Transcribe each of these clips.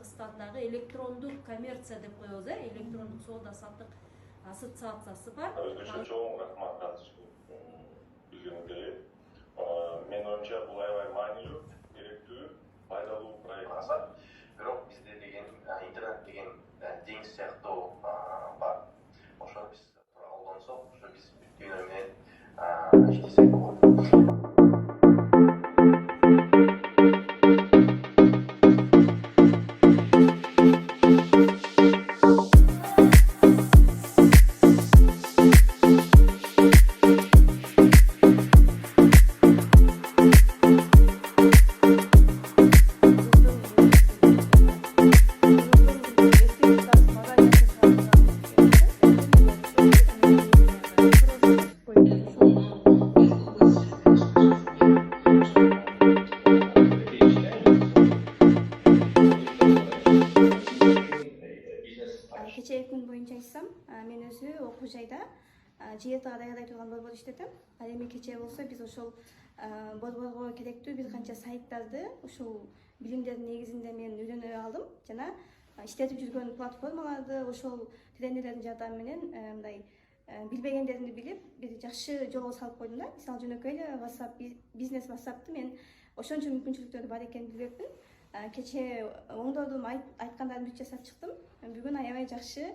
Кыргызстандагы электрондук коммерция деп коебуз, электрондук соода саттык ассоциациясы бар. Өзгөчө чоң рахмат билгениңерге. Менин оюмча бул аябай маанилүү, керектүү, пайдалуу проект. Бирок бизде деген интернет деген деңиз сыяктуу бар. Ошону биз туура колдонсок, ошо биз бүткөнү менен иштесек болот. Кечээ күн боюнча айтсам, мен өзү окуу жайда ЖЭТга даярдай турган борбордо иштетем. Ал эми кечээ болсо биз ошол борборго керектүү бир канча сайттарды ушул билимдердин негизинде мен үйрөнө алдым жана иштетип жүргөн платформаларды ошол тренерлердин жардамы менен мындай билбегендеримди билип, бир жакшы жолго салып койдум да. Мисалы жөнөкөй эле WhatsApp бизнес WhatsApp'ты мен ошончо мүмкүнчүлүктөрү бар экенин билбепмин. Кечээ оңдодум, айткандарын бүт жасап чыктым. Бүгүн аябай жакшы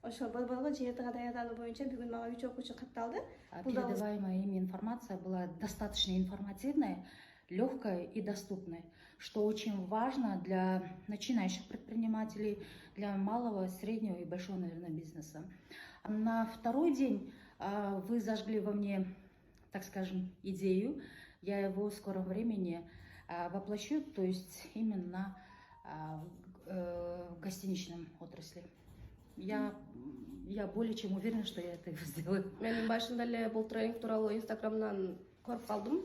ошол борборго ЖЭТга даярдануу боюнча бүгүн мага 3 окуучу катталды. Передаваемая ими информация была достаточно информативной, легкой и доступной, что очень важно для начинающих предпринимателей, для малого, среднего и большого, наверное, бизнеса. На второй день вы зажгли во мне, так скажем, идею. Я его в скором времени воплощу, то есть именно в гостиничном отрасли. Я более чем уверена, что я это сделаю. Мен башында эле бул тренинг тууралуу Инстаграмдан көрүп калдым.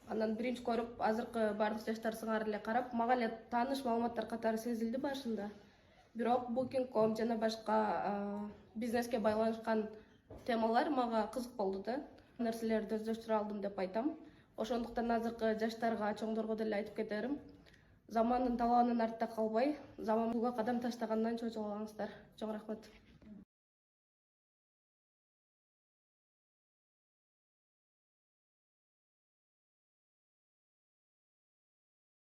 Андан биринчи көрүп, азыркы бардык жаштар сыңар эле карап, мага эле тааныш маалыматтар катары сезилди башында. Бирок Booking.com жана башка бизнеске байланышкан темалар мага кызык болду да. Нерселерди өздөштүрө алдым деп айтам. Ошондуктан азыркы жаштарга, чоңдорго деле айтып кетерим. Замандын талабынан артта калбай, заманга кадам таштагандан чочулаңыздар. Чоң рахмат.